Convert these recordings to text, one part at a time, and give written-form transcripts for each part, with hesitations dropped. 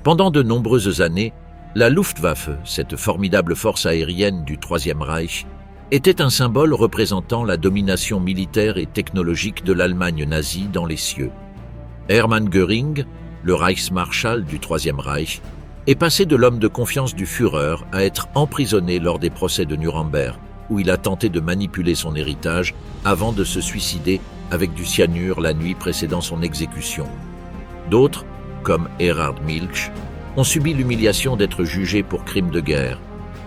Pendant de nombreuses années, la Luftwaffe, cette formidable force aérienne du Troisième Reich, était un symbole représentant la domination militaire et technologique de l'Allemagne nazie dans les cieux. Hermann Göring, le Reichsmarschall du Troisième Reich, est passé de l'homme de confiance du Führer à être emprisonné lors des procès de Nuremberg, où il a tenté de manipuler son héritage avant de se suicider avec du cyanure la nuit précédant son exécution. D'autres, comme Erhard Milch, ont subi l'humiliation d'être jugés pour crimes de guerre.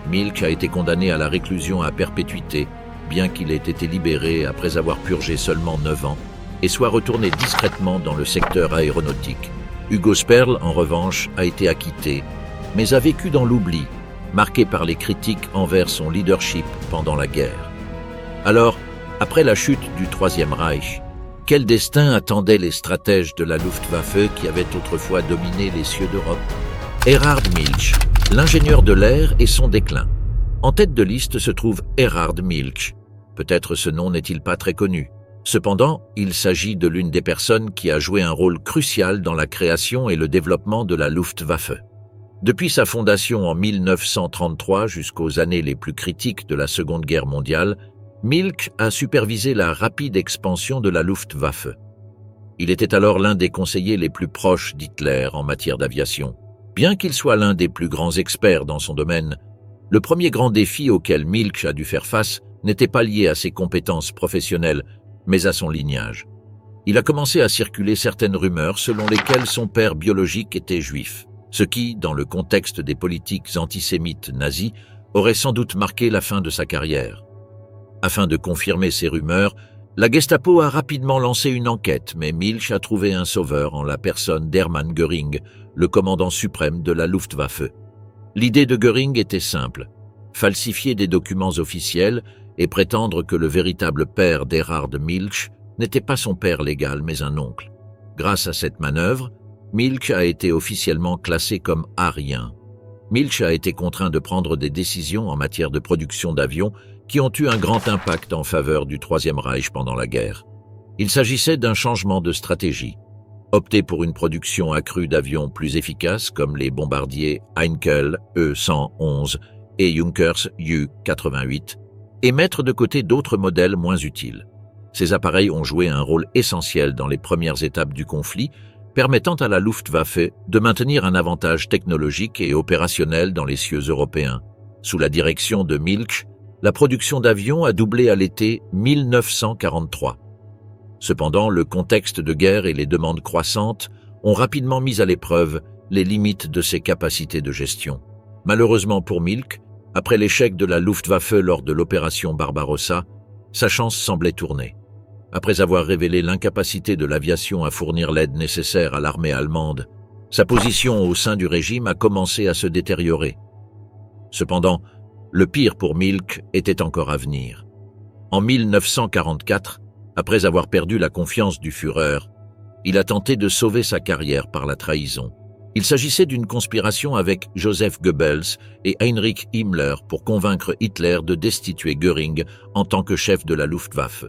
Milch a été condamné à la réclusion à perpétuité, bien qu'il ait été libéré après avoir purgé seulement 9 ans, et soit retourné discrètement dans le secteur aéronautique. Hugo Sperl, en revanche, a été acquitté, mais a vécu dans l'oubli, marqué par les critiques envers son leadership pendant la guerre. Alors, après la chute du Troisième Reich, quel destin attendaient les stratèges de la Luftwaffe qui avaient autrefois dominé les cieux d'Europe? Erhard Milch, l'ingénieur de l'air et son déclin. En tête de liste se trouve Erhard Milch. Peut-être ce nom n'est-il pas très connu. Cependant, il s'agit de l'une des personnes qui a joué un rôle crucial dans la création et le développement de la Luftwaffe. Depuis sa fondation en 1933 jusqu'aux années les plus critiques de la Seconde Guerre mondiale, Milch a supervisé la rapide expansion de la Luftwaffe. Il était alors l'un des conseillers les plus proches d'Hitler en matière d'aviation. Bien qu'il soit l'un des plus grands experts dans son domaine, le premier grand défi auquel Milch a dû faire face n'était pas lié à ses compétences professionnelles, mais à son lignage. Il a commencé à circuler certaines rumeurs selon lesquelles son père biologique était juif, ce qui, dans le contexte des politiques antisémites nazies, aurait sans doute marqué la fin de sa carrière. Afin de confirmer ces rumeurs, la Gestapo a rapidement lancé une enquête, mais Milch a trouvé un sauveur en la personne d'Hermann Göring, le commandant suprême de la Luftwaffe. L'idée de Göring était simple, falsifier des documents officiels et prétendre que le véritable père d'Erhard Milch n'était pas son père légal mais un oncle. Grâce à cette manœuvre, Milch a été officiellement classé comme arien. Milch a été contraint de prendre des décisions en matière de production d'avions qui ont eu un grand impact en faveur du Troisième Reich pendant la guerre. Il s'agissait d'un changement de stratégie. Opter pour une production accrue d'avions plus efficaces comme les bombardiers Heinkel E-111 et Junkers Ju-88 et mettre de côté d'autres modèles moins utiles. Ces appareils ont joué un rôle essentiel dans les premières étapes du conflit, permettant à la Luftwaffe de maintenir un avantage technologique et opérationnel dans les cieux européens. Sous la direction de Milch, la production d'avions a doublé à l'été 1943. Cependant, le contexte de guerre et les demandes croissantes ont rapidement mis à l'épreuve les limites de ses capacités de gestion. Malheureusement pour Milch, après l'échec de la Luftwaffe lors de l'opération Barbarossa, sa chance semblait tourner. Après avoir révélé l'incapacité de l'aviation à fournir l'aide nécessaire à l'armée allemande, sa position au sein du régime a commencé à se détériorer. Cependant, le pire pour Milch était encore à venir. En 1944, après avoir perdu la confiance du Führer, il a tenté de sauver sa carrière par la trahison. Il s'agissait d'une conspiration avec Joseph Goebbels et Heinrich Himmler pour convaincre Hitler de destituer Göring en tant que chef de la Luftwaffe.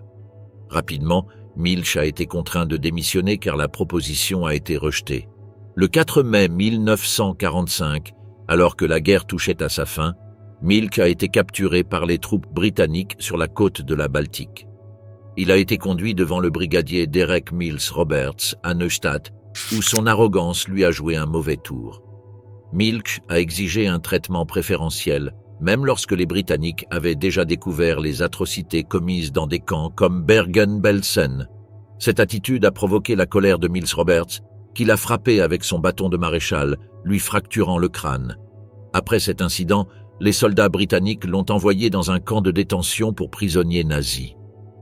Rapidement, Milch a été contraint de démissionner car la proposition a été rejetée. Le 4 mai 1945, alors que la guerre touchait à sa fin, Milch a été capturé par les troupes britanniques sur la côte de la Baltique. Il a été conduit devant le brigadier Derek Mills Roberts à Neustadt, où son arrogance lui a joué un mauvais tour. Milch a exigé un traitement préférentiel, même lorsque les Britanniques avaient déjà découvert les atrocités commises dans des camps comme Bergen-Belsen. Cette attitude a provoqué la colère de Mills Roberts, qui l'a frappé avec son bâton de maréchal, lui fracturant le crâne. Après cet incident, les soldats britanniques l'ont envoyé dans un camp de détention pour prisonniers nazis.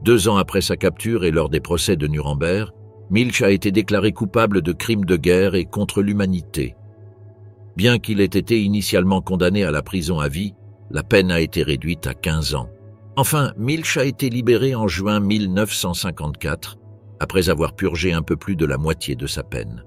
2 ans après sa capture et lors des procès de Nuremberg, Milch a été déclaré coupable de crimes de guerre et contre l'humanité. Bien qu'il ait été initialement condamné à la prison à vie, la peine a été réduite à 15 ans. Enfin, Milch a été libéré en juin 1954, après avoir purgé un peu plus de la moitié de sa peine.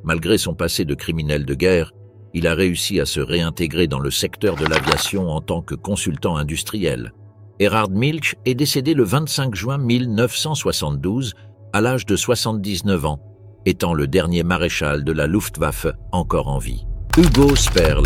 Malgré son passé de criminel de guerre, il a réussi à se réintégrer dans le secteur de l'aviation en tant que consultant industriel. Erhard Milch est décédé le 25 juin 1972, à l'âge de 79 ans, étant le dernier maréchal de la Luftwaffe encore en vie. Hugo Sperl,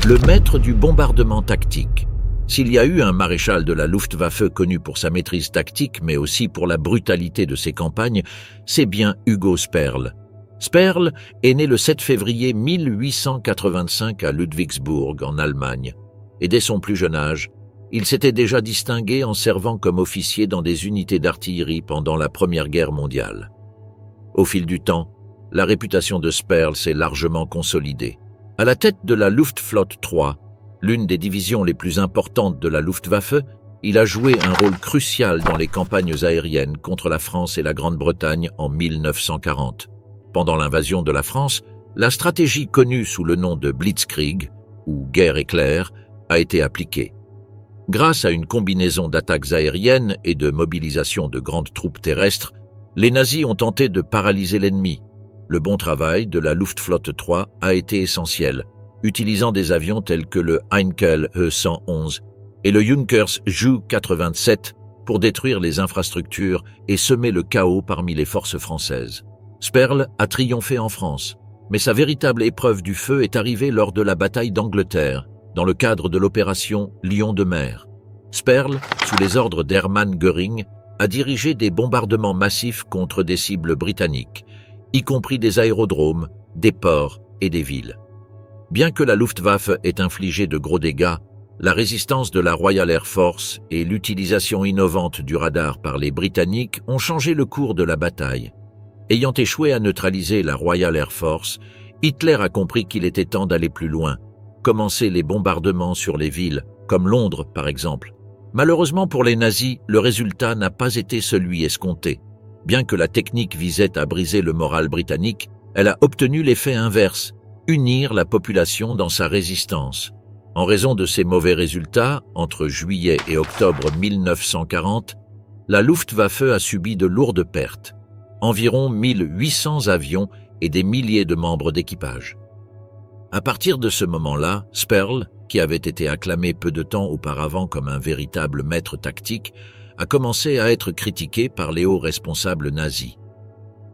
le maître du bombardement tactique. S'il y a eu un maréchal de la Luftwaffe connu pour sa maîtrise tactique, mais aussi pour la brutalité de ses campagnes, c'est bien Hugo Sperl. Sperl est né le 7 février 1885 à Ludwigsburg, en Allemagne, et dès son plus jeune âge, il s'était déjà distingué en servant comme officier dans des unités d'artillerie pendant la Première Guerre mondiale. Au fil du temps, la réputation de Sperl s'est largement consolidée. À la tête de la Luftflotte 3, l'une des divisions les plus importantes de la Luftwaffe, il a joué un rôle crucial dans les campagnes aériennes contre la France et la Grande-Bretagne en 1940. Pendant l'invasion de la France, la stratégie connue sous le nom de Blitzkrieg, ou guerre éclair, a été appliquée. Grâce à une combinaison d'attaques aériennes et de mobilisation de grandes troupes terrestres, les nazis ont tenté de paralyser l'ennemi. Le bon travail de la Luftflotte 3 a été essentiel, utilisant des avions tels que le Heinkel E-111 et le Junkers Ju-87 pour détruire les infrastructures et semer le chaos parmi les forces françaises. Sperl a triomphé en France, mais sa véritable épreuve du feu est arrivée lors de la bataille d'Angleterre, dans le cadre de l'opération Lion de mer. Sperl, sous les ordres d'Hermann Göring, a dirigé des bombardements massifs contre des cibles britanniques, y compris des aérodromes, des ports et des villes. Bien que la Luftwaffe ait infligé de gros dégâts, la résistance de la Royal Air Force et l'utilisation innovante du radar par les Britanniques ont changé le cours de la bataille. Ayant échoué à neutraliser la Royal Air Force, Hitler a compris qu'il était temps d'aller plus loin, commencer les bombardements sur les villes, comme Londres par exemple. Malheureusement pour les nazis, le résultat n'a pas été celui escompté. Bien que la technique visait à briser le moral britannique, elle a obtenu l'effet inverse, unir la population dans sa résistance. En raison de ces mauvais résultats, entre juillet et octobre 1940, la Luftwaffe a subi de lourdes pertes. Environ 1800 avions et des milliers de membres d'équipage. À partir de ce moment-là, Sperl, qui avait été acclamé peu de temps auparavant comme un véritable maître tactique, a commencé à être critiqué par les hauts responsables nazis.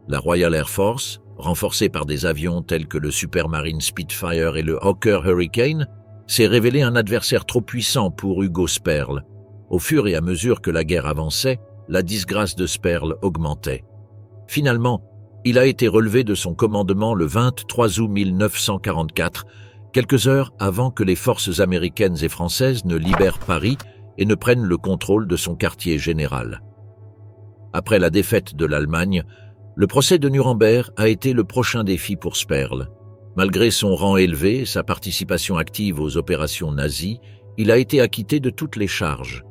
La Royal Air Force, renforcée par des avions tels que le Supermarine Spitfire et le Hawker Hurricane, s'est révélé un adversaire trop puissant pour Hugo Sperl. Au fur et à mesure que la guerre avançait, la disgrâce de Sperl augmentait. Finalement, il a été relevé de son commandement le 23 août 1944, quelques heures avant que les forces américaines et françaises ne libèrent Paris et ne prennent le contrôle de son quartier général. Après la défaite de l'Allemagne, le procès de Nuremberg a été le prochain défi pour Sperl. Malgré son rang élevé et sa participation active aux opérations nazies, il a été acquitté de toutes les charges.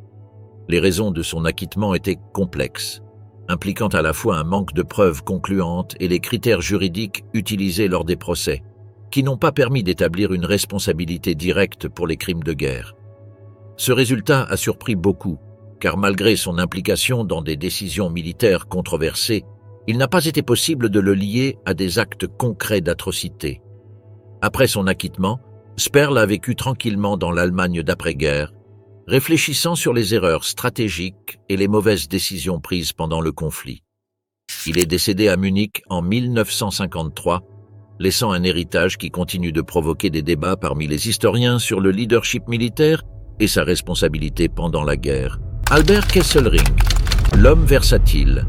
Les raisons de son acquittement étaient complexes, impliquant à la fois un manque de preuves concluantes et les critères juridiques utilisés lors des procès, qui n'ont pas permis d'établir une responsabilité directe pour les crimes de guerre. Ce résultat a surpris beaucoup, car malgré son implication dans des décisions militaires controversées, il n'a pas été possible de le lier à des actes concrets d'atrocité. Après son acquittement, Sperl a vécu tranquillement dans l'Allemagne d'après-guerre, réfléchissant sur les erreurs stratégiques et les mauvaises décisions prises pendant le conflit. Il est décédé à Munich en 1953, laissant un héritage qui continue de provoquer des débats parmi les historiens sur le leadership militaire et sa responsabilité pendant la guerre. Albert Kesselring, l'homme versatile.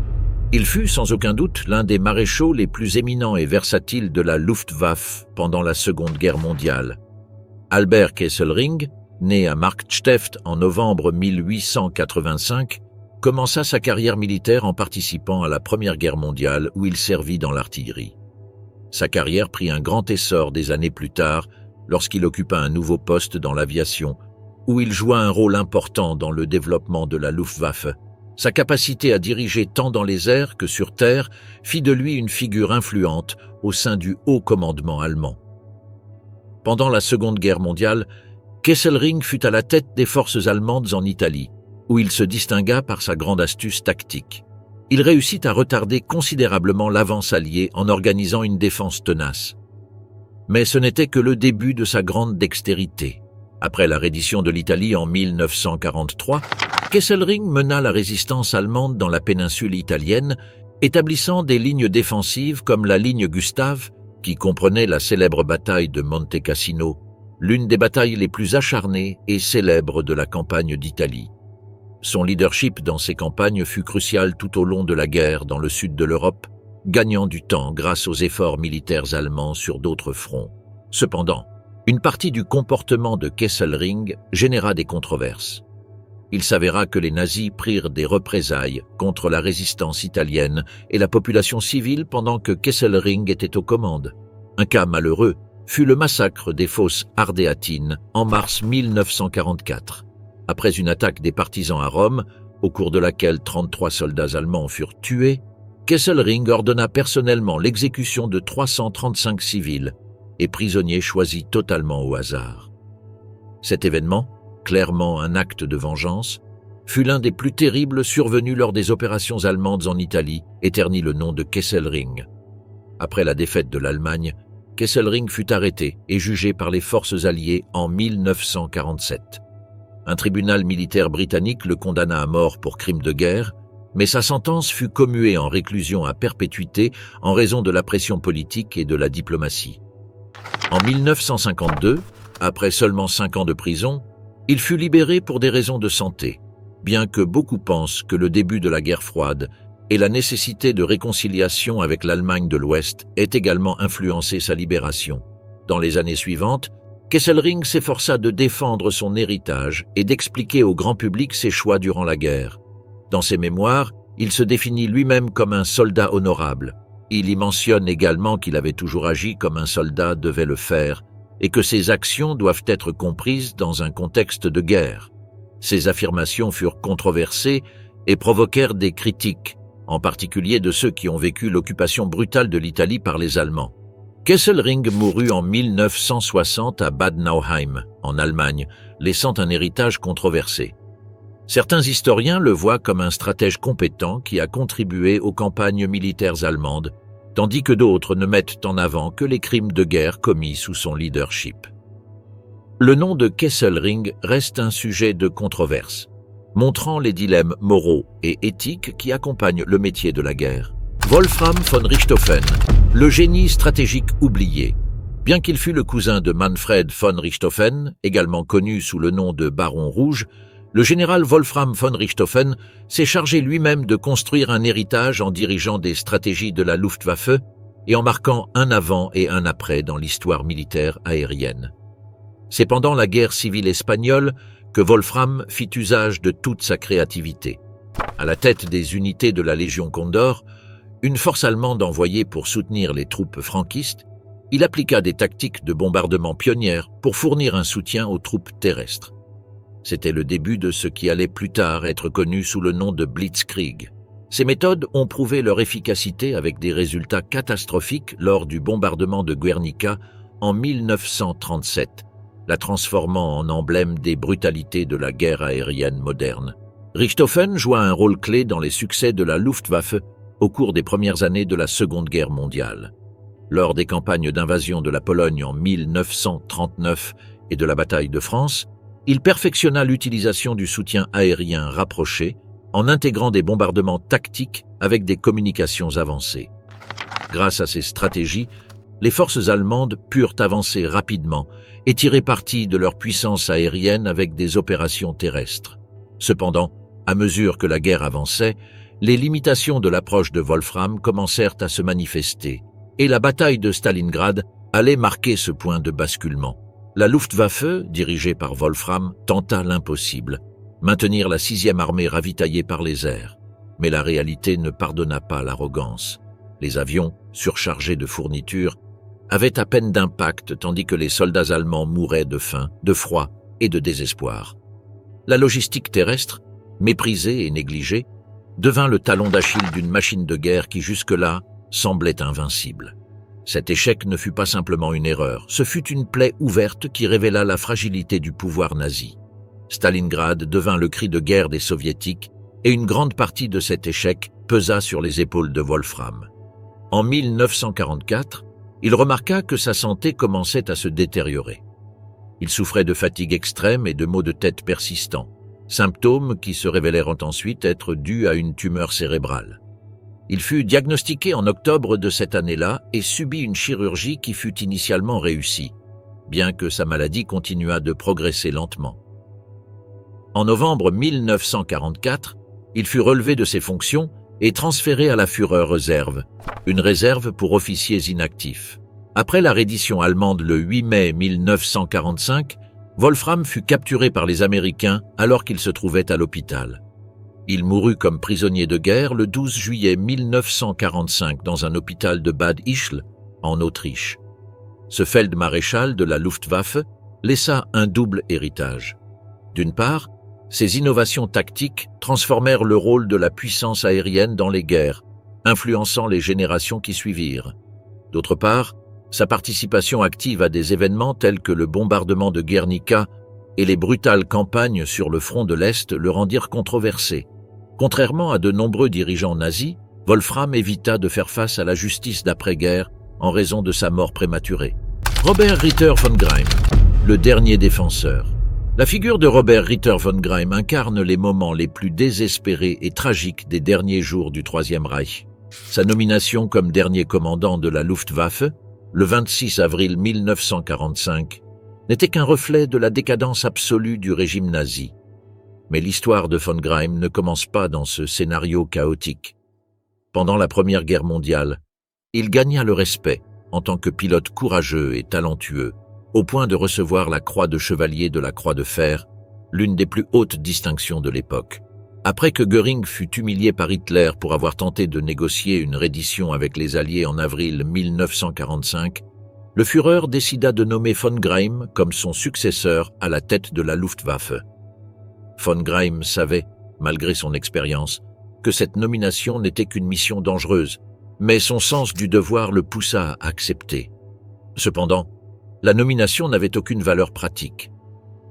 Il fut sans aucun doute l'un des maréchaux les plus éminents et versatiles de la Luftwaffe pendant la Seconde Guerre mondiale. Albert Kesselring, né à Marktsteft en novembre 1885, commença sa carrière militaire en participant à la Première Guerre mondiale où il servit dans l'artillerie. Sa carrière prit un grand essor des années plus tard lorsqu'il occupa un nouveau poste dans l'aviation où il joua un rôle important dans le développement de la Luftwaffe. Sa capacité à diriger tant dans les airs que sur terre fit de lui une figure influente au sein du haut commandement allemand. Pendant la Seconde Guerre mondiale, Kesselring fut à la tête des forces allemandes en Italie, où il se distingua par sa grande astuce tactique. Il réussit à retarder considérablement l'avance alliée en organisant une défense tenace. Mais ce n'était que le début de sa grande dextérité. Après la reddition de l'Italie en 1943, Kesselring mena la résistance allemande dans la péninsule italienne établissant des lignes défensives comme la ligne Gustave, qui comprenait la célèbre bataille de Monte Cassino, l'une des batailles les plus acharnées et célèbres de la campagne d'Italie. Son leadership dans ces campagnes fut crucial tout au long de la guerre dans le sud de l'Europe, gagnant du temps grâce aux efforts militaires allemands sur d'autres fronts. Cependant, une partie du comportement de Kesselring généra des controverses. Il s'avéra que les nazis prirent des représailles contre la résistance italienne et la population civile pendant que Kesselring était aux commandes. Un cas malheureux fut le massacre des fosses ardéatines en mars 1944. Après une attaque des partisans à Rome, au cours de laquelle 33 soldats allemands furent tués, Kesselring ordonna personnellement l'exécution de 335 civils et prisonniers choisis totalement au hasard. Cet événement, clairement un acte de vengeance, fut l'un des plus terribles survenus lors des opérations allemandes en Italie et ternit le nom de Kesselring. Après la défaite de l'Allemagne, Kesselring fut arrêté et jugé par les forces alliées en 1947. Un tribunal militaire britannique le condamna à mort pour crime de guerre, mais sa sentence fut commuée en réclusion à perpétuité en raison de la pression politique et de la diplomatie. En 1952, après seulement 5 ans de prison, il fut libéré pour des raisons de santé, bien que beaucoup pensent que le début de la guerre froide et la nécessité de réconciliation avec l'Allemagne de l'Ouest ait également influencé sa libération. Dans les années suivantes, Kesselring s'efforça de défendre son héritage et d'expliquer au grand public ses choix durant la guerre. Dans ses mémoires, il se définit lui-même comme un soldat honorable. Il y mentionne également qu'il avait toujours agi comme un soldat devait le faire et que ses actions doivent être comprises dans un contexte de guerre. Ces affirmations furent controversées et provoquèrent des critiques, en particulier de ceux qui ont vécu l'occupation brutale de l'Italie par les Allemands. Kesselring mourut en 1960 à Bad Nauheim, en Allemagne, laissant un héritage controversé. Certains historiens le voient comme un stratège compétent qui a contribué aux campagnes militaires allemandes, tandis que d'autres ne mettent en avant que les crimes de guerre commis sous son leadership. Le nom de Kesselring reste un sujet de controverse, montrant les dilemmes moraux et éthiques qui accompagnent le métier de la guerre. Wolfram von Richthofen, le génie stratégique oublié. Bien qu'il fût le cousin de Manfred von Richthofen, également connu sous le nom de Baron Rouge, le général Wolfram von Richthofen s'est chargé lui-même de construire un héritage en dirigeant des stratégies de la Luftwaffe et en marquant un avant et un après dans l'histoire militaire aérienne. C'est pendant la guerre civile espagnole que Wolfram fit usage de toute sa créativité. À la tête des unités de la Légion Condor, une force allemande envoyée pour soutenir les troupes franquistes, il appliqua des tactiques de bombardement pionnières pour fournir un soutien aux troupes terrestres. C'était le début de ce qui allait plus tard être connu sous le nom de Blitzkrieg. Ces méthodes ont prouvé leur efficacité avec des résultats catastrophiques lors du bombardement de Guernica en 1937, la transformant en emblème des brutalités de la guerre aérienne moderne. Richthofen joua un rôle clé dans les succès de la Luftwaffe au cours des premières années de la Seconde Guerre mondiale. Lors des campagnes d'invasion de la Pologne en 1939 et de la bataille de France, il perfectionna l'utilisation du soutien aérien rapproché en intégrant des bombardements tactiques avec des communications avancées. Grâce à ces stratégies, les forces allemandes purent avancer rapidement et tirer parti de leur puissance aérienne avec des opérations terrestres. Cependant, à mesure que la guerre avançait, les limitations de l'approche de Wolfram commencèrent à se manifester, et la bataille de Stalingrad allait marquer ce point de basculement. La Luftwaffe, dirigée par Wolfram, tenta l'impossible, maintenir la 6e armée ravitaillée par les airs. Mais la réalité ne pardonna pas l'arrogance. Les avions, surchargés de fournitures, avaient à peine d'impact tandis que les soldats allemands mouraient de faim, de froid et de désespoir. La logistique terrestre, méprisée et négligée, devint le talon d'Achille d'une machine de guerre qui jusque-là semblait invincible. Cet échec ne fut pas simplement une erreur, ce fut une plaie ouverte qui révéla la fragilité du pouvoir nazi. Stalingrad devint le cri de guerre des soviétiques et une grande partie de cet échec pesa sur les épaules de Wolfram. En 1944, il remarqua que sa santé commençait à se détériorer. Il souffrait de fatigue extrême et de maux de tête persistants, symptômes qui se révélèrent ensuite être dus à une tumeur cérébrale. Il fut diagnostiqué en octobre de cette année-là et subit une chirurgie qui fut initialement réussie, bien que sa maladie continuât de progresser lentement. En novembre 1944, il fut relevé de ses fonctions et transféré à la Führerreserve, une réserve pour officiers inactifs. Après la reddition allemande le 8 mai 1945, Wolfram fut capturé par les Américains alors qu'il se trouvait à l'hôpital. Il mourut comme prisonnier de guerre le 12 juillet 1945 dans un hôpital de Bad Ischl, en Autriche. Ce feldmaréchal de la Luftwaffe laissa un double héritage. D'une part, ses innovations tactiques transformèrent le rôle de la puissance aérienne dans les guerres, influençant les générations qui suivirent. D'autre part, sa participation active à des événements tels que le bombardement de Guernica et les brutales campagnes sur le front de l'Est le rendirent controversé. Contrairement à de nombreux dirigeants nazis, Wolfram évita de faire face à la justice d'après-guerre en raison de sa mort prématurée. Robert Ritter von Greim, le dernier défenseur. La figure de Robert Ritter von Greim incarne les moments les plus désespérés et tragiques des derniers jours du Troisième Reich. Sa nomination comme dernier commandant de la Luftwaffe, le 26 avril 1945, n'était qu'un reflet de la décadence absolue du régime nazi. Mais l'histoire de von Greim ne commence pas dans ce scénario chaotique. Pendant la Première Guerre mondiale, il gagna le respect en tant que pilote courageux et talentueux, au point de recevoir la croix de chevalier de la Croix de Fer, l'une des plus hautes distinctions de l'époque. Après que Göring fut humilié par Hitler pour avoir tenté de négocier une reddition avec les Alliés en avril 1945, le Führer décida de nommer von Greim comme son successeur à la tête de la Luftwaffe. Von Greim savait, malgré son expérience, que cette nomination n'était qu'une mission dangereuse, mais son sens du devoir le poussa à accepter. Cependant, la nomination n'avait aucune valeur pratique.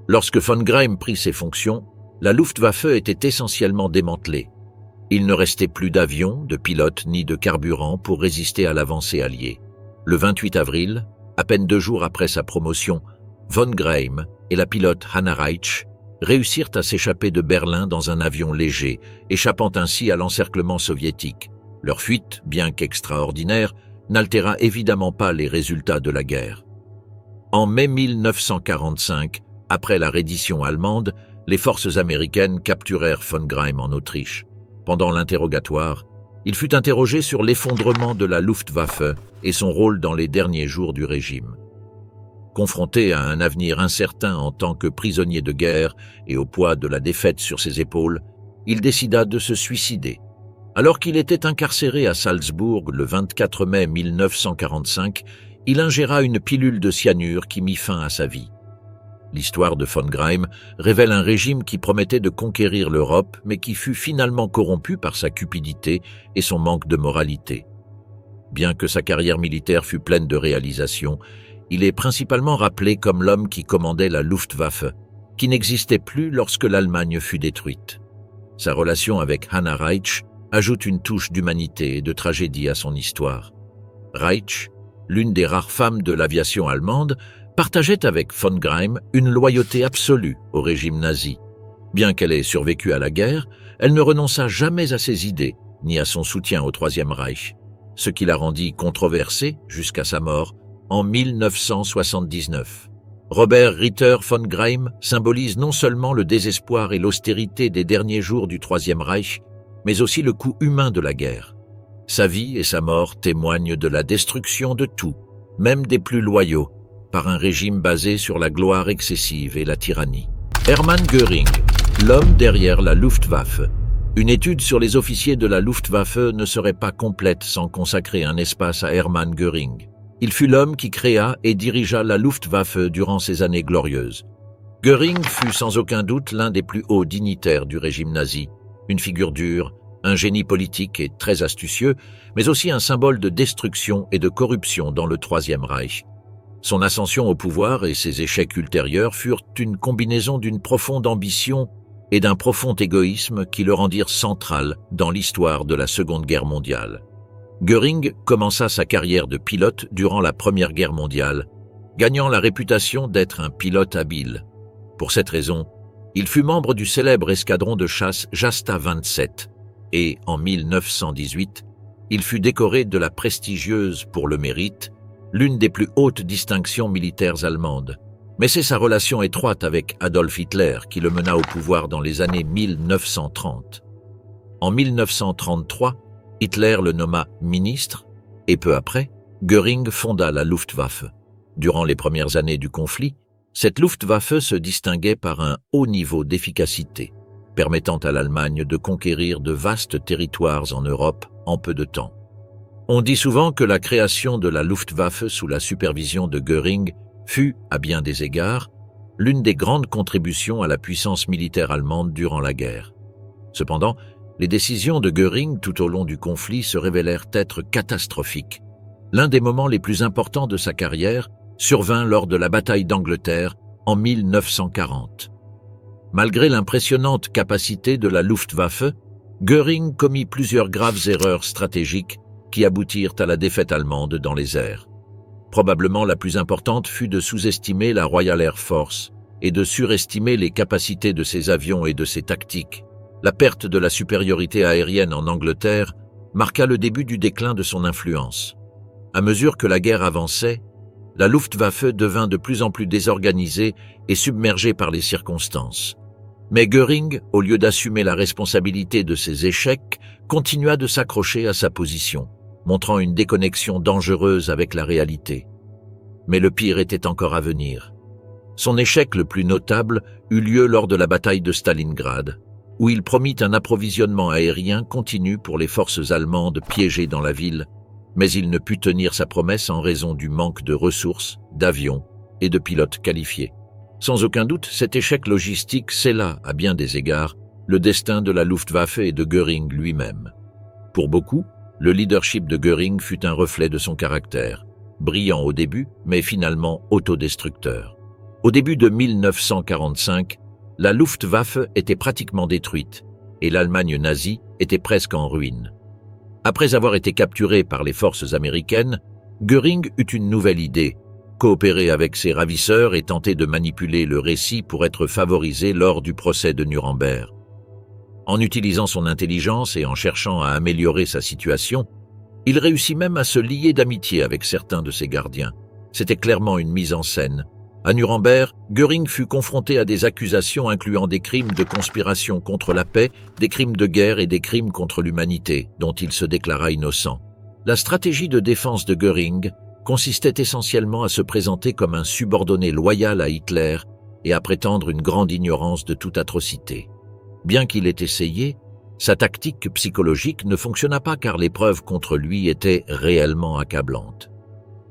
Lorsque von Greim prit ses fonctions, la Luftwaffe était essentiellement démantelée. Il ne restait plus d'avions, de pilotes ni de carburant pour résister à l'avancée alliée. Le 28 avril, à peine 2 jours après sa promotion, von Greim et la pilote Hannah Reitsch réussirent à s'échapper de Berlin dans un avion léger, échappant ainsi à l'encerclement soviétique. Leur fuite, bien qu'extraordinaire, n'altéra évidemment pas les résultats de la guerre. En mai 1945, après la reddition allemande, les forces américaines capturèrent von Greim en Autriche. Pendant l'interrogatoire, il fut interrogé sur l'effondrement de la Luftwaffe et son rôle dans les derniers jours du régime. Confronté à un avenir incertain en tant que prisonnier de guerre et au poids de la défaite sur ses épaules, il décida de se suicider. Alors qu'il était incarcéré à Salzbourg le 24 mai 1945, il ingéra une pilule de cyanure qui mit fin à sa vie. L'histoire de von Greim révèle un régime qui promettait de conquérir l'Europe, mais qui fut finalement corrompu par sa cupidité et son manque de moralité. Bien que sa carrière militaire fût pleine de réalisations, il est principalement rappelé comme l'homme qui commandait la Luftwaffe, qui n'existait plus lorsque l'Allemagne fut détruite. Sa relation avec Hannah Reitsch ajoute une touche d'humanité et de tragédie à son histoire. Reitsch, l'une des rares femmes de l'aviation allemande, partageait avec von Greim une loyauté absolue au régime nazi. Bien qu'elle ait survécu à la guerre, elle ne renonça jamais à ses idées, ni à son soutien au Troisième Reich, ce qui la rendit controversée jusqu'à sa mort en 1979. Robert Ritter von Greim symbolise non seulement le désespoir et l'austérité des derniers jours du Troisième Reich, mais aussi le coût humain de la guerre. Sa vie et sa mort témoignent de la destruction de tout, même des plus loyaux, par un régime basé sur la gloire excessive et la tyrannie. Hermann Göring, l'homme derrière la Luftwaffe. Une étude sur les officiers de la Luftwaffe ne serait pas complète sans consacrer un espace à Hermann Göring. Il fut l'homme qui créa et dirigea la Luftwaffe durant ces années glorieuses. Göring fut sans aucun doute l'un des plus hauts dignitaires du régime nazi, une figure dure, un génie politique et très astucieux, mais aussi un symbole de destruction et de corruption dans le Troisième Reich. Son ascension au pouvoir et ses échecs ultérieurs furent une combinaison d'une profonde ambition et d'un profond égoïsme qui le rendirent central dans l'histoire de la Seconde Guerre mondiale. Göring commença sa carrière de pilote durant la Première Guerre mondiale, gagnant la réputation d'être un pilote habile. Pour cette raison, il fut membre du célèbre escadron de chasse Jasta 27 et, en 1918, Il fut décoré de la prestigieuse pour le mérite, l'une des plus hautes distinctions militaires allemandes. Mais c'est sa relation étroite avec Adolf Hitler qui le mena au pouvoir dans les années 1930. En 1933, Hitler le nomma ministre et peu après, Göring fonda la Luftwaffe. Durant les premières années du conflit, cette Luftwaffe se distinguait par un haut niveau d'efficacité, permettant à l'Allemagne de conquérir de vastes territoires en Europe en peu de temps. On dit souvent que la création de la Luftwaffe sous la supervision de Göring fut, à bien des égards, l'une des grandes contributions à la puissance militaire allemande durant la guerre. Cependant, les décisions de Göring tout au long du conflit se révélèrent être catastrophiques. L'un des moments les plus importants de sa carrière survint lors de la bataille d'Angleterre en 1940. Malgré l'impressionnante capacité de la Luftwaffe, Göring commit plusieurs graves erreurs stratégiques qui aboutirent à la défaite allemande dans les airs. Probablement la plus importante fut de sous-estimer la Royal Air Force et de surestimer les capacités de ses avions et de ses tactiques. La perte de la supériorité aérienne en Angleterre marqua le début du déclin de son influence. À mesure que la guerre avançait, la Luftwaffe devint de plus en plus désorganisée et submergée par les circonstances. Mais Göring, au lieu d'assumer la responsabilité de ses échecs, continua de s'accrocher à sa position, montrant une déconnexion dangereuse avec la réalité. Mais le pire était encore à venir. Son échec le plus notable eut lieu lors de la bataille de Stalingrad, où il promit un approvisionnement aérien continu pour les forces allemandes piégées dans la ville, mais il ne put tenir sa promesse en raison du manque de ressources, d'avions et de pilotes qualifiés. Sans aucun doute, cet échec logistique scella, à bien des égards, le destin de la Luftwaffe et de Göring lui-même. Pour beaucoup, le leadership de Göring fut un reflet de son caractère, brillant au début, mais finalement autodestructeur. Au début de 1945, la Luftwaffe était pratiquement détruite et l'Allemagne nazie était presque en ruine. Après avoir été capturé par les forces américaines, Göring eut une nouvelle idée, coopérer avec ses ravisseurs et tenter de manipuler le récit pour être favorisé lors du procès de Nuremberg. En utilisant son intelligence et en cherchant à améliorer sa situation, il réussit même à se lier d'amitié avec certains de ses gardiens. C'était clairement une mise en scène. À Nuremberg, Göring fut confronté à des accusations incluant des crimes de conspiration contre la paix, des crimes de guerre et des crimes contre l'humanité, dont il se déclara innocent. La stratégie de défense de Göring consistait essentiellement à se présenter comme un subordonné loyal à Hitler et à prétendre une grande ignorance de toute atrocité. Bien qu'il ait essayé, sa tactique psychologique ne fonctionna pas car les preuves contre lui étaient réellement accablantes.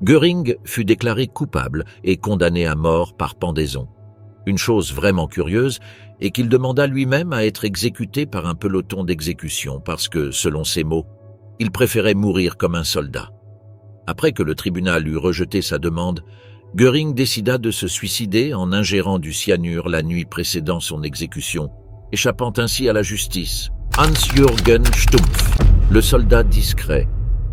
Göring fut déclaré coupable et condamné à mort par pendaison. Une chose vraiment curieuse est qu'il demanda lui-même à être exécuté par un peloton d'exécution parce que, selon ses mots, il préférait mourir comme un soldat. Après que le tribunal eut rejeté sa demande, Göring décida de se suicider en ingérant du cyanure la nuit précédant son exécution, échappant ainsi à la justice. Hans-Jürgen Stumpf, le soldat discret.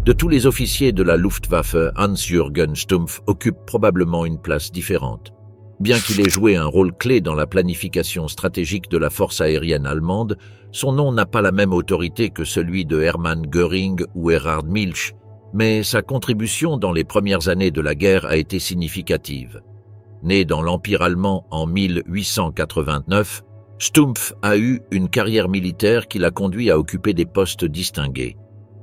De tous les officiers de la Luftwaffe, Hans-Jürgen Stumpf occupe probablement une place différente. Bien qu'il ait joué un rôle clé dans la planification stratégique de la force aérienne allemande, son nom n'a pas la même autorité que celui de Hermann Göring ou Erhard Milch, mais sa contribution dans les premières années de la guerre a été significative. Né dans l'Empire allemand en 1889, Stumpf a eu une carrière militaire qui l'a conduit à occuper des postes distingués.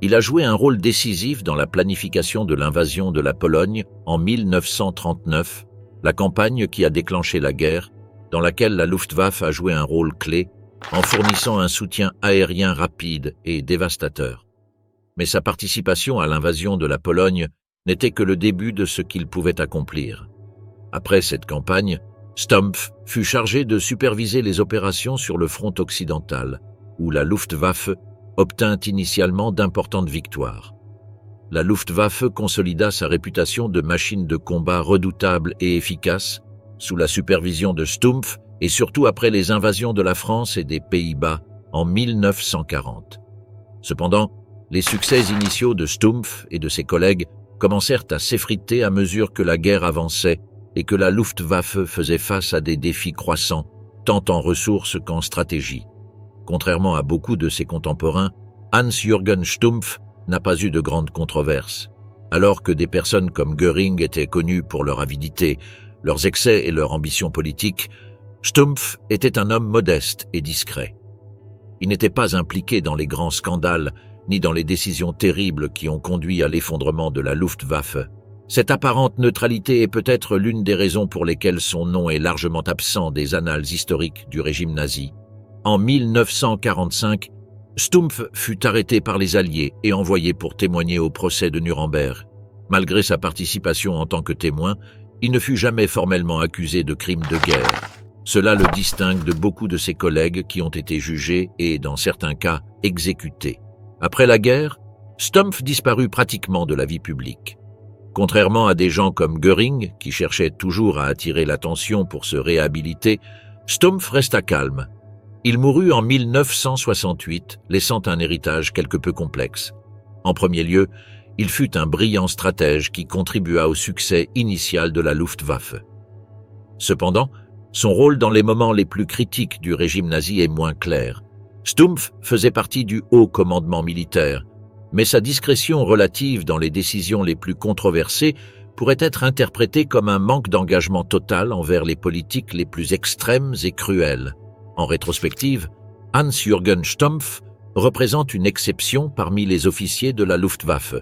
Il a joué un rôle décisif dans la planification de l'invasion de la Pologne en 1939, la campagne qui a déclenché la guerre, dans laquelle la Luftwaffe a joué un rôle clé en fournissant un soutien aérien rapide et dévastateur. Mais sa participation à l'invasion de la Pologne n'était que le début de ce qu'il pouvait accomplir. Après cette campagne, Stumpf fut chargé de superviser les opérations sur le front occidental, où la Luftwaffe obtint initialement d'importantes victoires. La Luftwaffe consolida sa réputation de machine de combat redoutable et efficace sous la supervision de Stumpf et surtout après les invasions de la France et des Pays-Bas en 1940. Cependant, les succès initiaux de Stumpf et de ses collègues commencèrent à s'effriter à mesure que la guerre avançait et que la Luftwaffe faisait face à des défis croissants, tant en ressources qu'en stratégie. Contrairement à beaucoup de ses contemporains, Hans-Jürgen Stumpf n'a pas eu de grandes controverses. Alors que des personnes comme Göring étaient connues pour leur avidité, leurs excès et leur ambition politique, Stumpf était un homme modeste et discret. Il n'était pas impliqué dans les grands scandales, ni dans les décisions terribles qui ont conduit à l'effondrement de la Luftwaffe. Cette apparente neutralité est peut-être l'une des raisons pour lesquelles son nom est largement absent des annales historiques du régime nazi. En 1945, Stumpf fut arrêté par les Alliés et envoyé pour témoigner au procès de Nuremberg. Malgré sa participation en tant que témoin, il ne fut jamais formellement accusé de crimes de guerre. Cela le distingue de beaucoup de ses collègues qui ont été jugés et, dans certains cas, exécutés. Après la guerre, Stumpf disparut pratiquement de la vie publique. Contrairement à des gens comme Göring, qui cherchaient toujours à attirer l'attention pour se réhabiliter, Stumpf resta calme. Il mourut en 1968, laissant un héritage quelque peu complexe. En premier lieu, il fut un brillant stratège qui contribua au succès initial de la Luftwaffe. Cependant, son rôle dans les moments les plus critiques du régime nazi est moins clair. Stumpf faisait partie du haut commandement militaire, mais sa discrétion relative dans les décisions les plus controversées pourrait être interprétée comme un manque d'engagement total envers les politiques les plus extrêmes et cruelles. En rétrospective, Hans-Jürgen Stumpf représente une exception parmi les officiers de la Luftwaffe.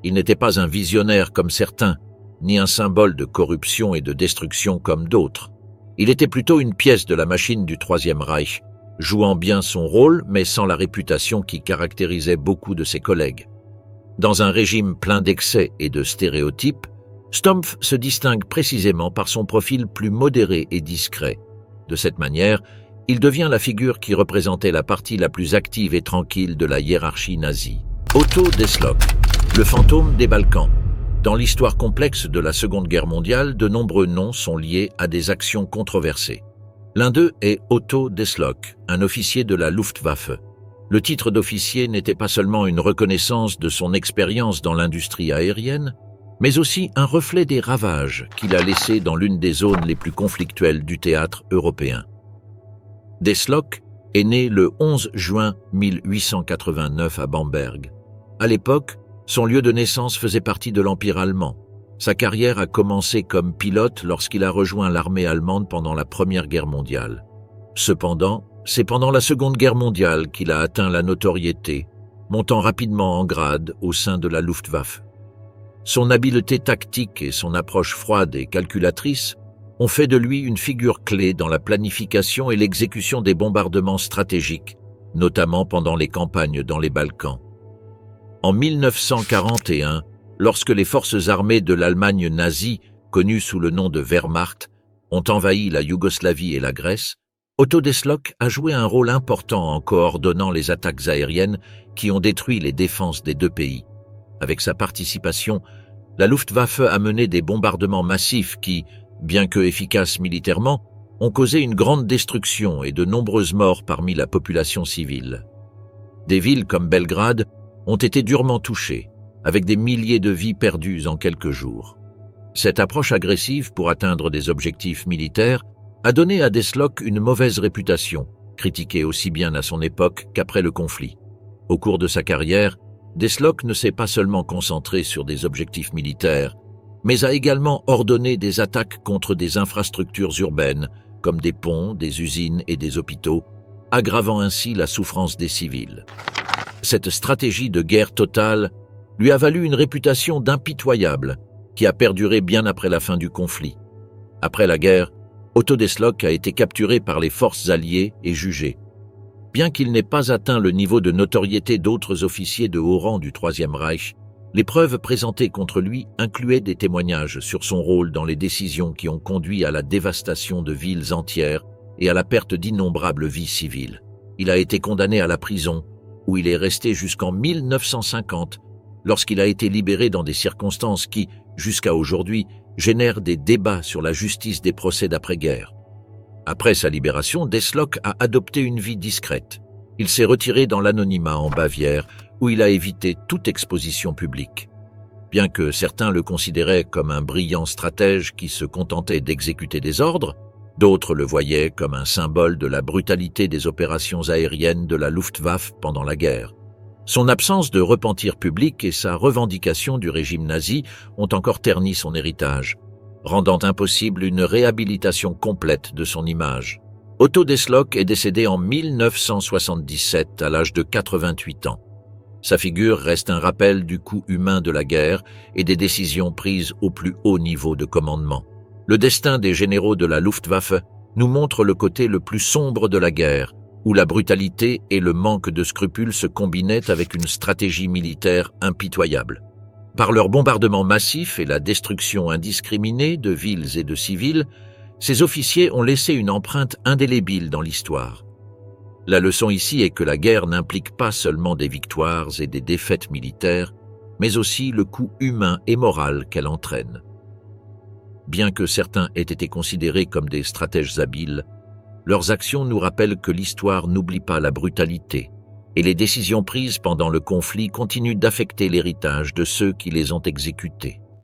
Il n'était pas un visionnaire comme certains, ni un symbole de corruption et de destruction comme d'autres. Il était plutôt une pièce de la machine du Troisième Reich, jouant bien son rôle mais sans la réputation qui caractérisait beaucoup de ses collègues. Dans un régime plein d'excès et de stéréotypes, Stumpf se distingue précisément par son profil plus modéré et discret. De cette manière, il devient la figure qui représentait la partie la plus active et tranquille de la hiérarchie nazie. Otto Desslok, le fantôme des Balkans. Dans l'histoire complexe de la Seconde Guerre mondiale, de nombreux noms sont liés à des actions controversées. L'un d'eux est Otto Desslok, un officier de la Luftwaffe. Le titre d'officier n'était pas seulement une reconnaissance de son expérience dans l'industrie aérienne, mais aussi un reflet des ravages qu'il a laissés dans l'une des zones les plus conflictuelles du théâtre européen. Desslok est né le 11 juin 1889 à Bamberg. À l'époque, son lieu de naissance faisait partie de l'Empire allemand. Sa carrière a commencé comme pilote lorsqu'il a rejoint l'armée allemande pendant la Première Guerre mondiale. Cependant, c'est pendant la Seconde Guerre mondiale qu'il a atteint la notoriété, montant rapidement en grade au sein de la Luftwaffe. Son habileté tactique et son approche froide et calculatrice ont fait de lui une figure clé dans la planification et l'exécution des bombardements stratégiques, notamment pendant les campagnes dans les Balkans. En 1941, lorsque les forces armées de l'Allemagne nazie, connues sous le nom de Wehrmacht, ont envahi la Yougoslavie et la Grèce, Otto Desslok a joué un rôle important en coordonnant les attaques aériennes qui ont détruit les défenses des deux pays. Avec sa participation, la Luftwaffe a mené des bombardements massifs qui, bien que efficaces militairement, ont causé une grande destruction et de nombreuses morts parmi la population civile. Des villes comme Belgrade ont été durement touchées, avec des milliers de vies perdues en quelques jours. Cette approche agressive pour atteindre des objectifs militaires a donné à Desslok une mauvaise réputation, critiquée aussi bien à son époque qu'après le conflit. Au cours de sa carrière, Desslok ne s'est pas seulement concentré sur des objectifs militaires, mais a également ordonné des attaques contre des infrastructures urbaines, comme des ponts, des usines et des hôpitaux, aggravant ainsi la souffrance des civils. Cette stratégie de guerre totale lui a valu une réputation d'impitoyable, qui a perduré bien après la fin du conflit. Après la guerre, Otto Desslok a été capturé par les forces alliées et jugé. Bien qu'il n'ait pas atteint le niveau de notoriété d'autres officiers de haut rang du Troisième Reich, les preuves présentées contre lui incluaient des témoignages sur son rôle dans les décisions qui ont conduit à la dévastation de villes entières et à la perte d'innombrables vies civiles. Il a été condamné à la prison, où il est resté jusqu'en 1950, lorsqu'il a été libéré dans des circonstances qui, jusqu'à aujourd'hui, génèrent des débats sur la justice des procès d'après-guerre. Après sa libération, Desslok a adopté une vie discrète. Il s'est retiré dans l'anonymat en Bavière, où il a évité toute exposition publique. Bien que certains le considéraient comme un brillant stratège qui se contentait d'exécuter des ordres, d'autres le voyaient comme un symbole de la brutalité des opérations aériennes de la Luftwaffe pendant la guerre. Son absence de repentir public et sa revendication du régime nazi ont encore terni son héritage, rendant impossible une réhabilitation complète de son image. Otto Desslok est décédé en 1977 à l'âge de 88 ans. Sa figure reste un rappel du coût humain de la guerre et des décisions prises au plus haut niveau de commandement. Le destin des généraux de la Luftwaffe nous montre le côté le plus sombre de la guerre, où la brutalité et le manque de scrupules se combinaient avec une stratégie militaire impitoyable. Par leur bombardement massif et la destruction indiscriminée de villes et de civils, ces officiers ont laissé une empreinte indélébile dans l'histoire. La leçon ici est que la guerre n'implique pas seulement des victoires et des défaites militaires, mais aussi le coût humain et moral qu'elle entraîne. Bien que certains aient été considérés comme des stratèges habiles, leurs actions nous rappellent que l'histoire n'oublie pas la brutalité, et les décisions prises pendant le conflit continuent d'affecter l'héritage de ceux qui les ont exécutées.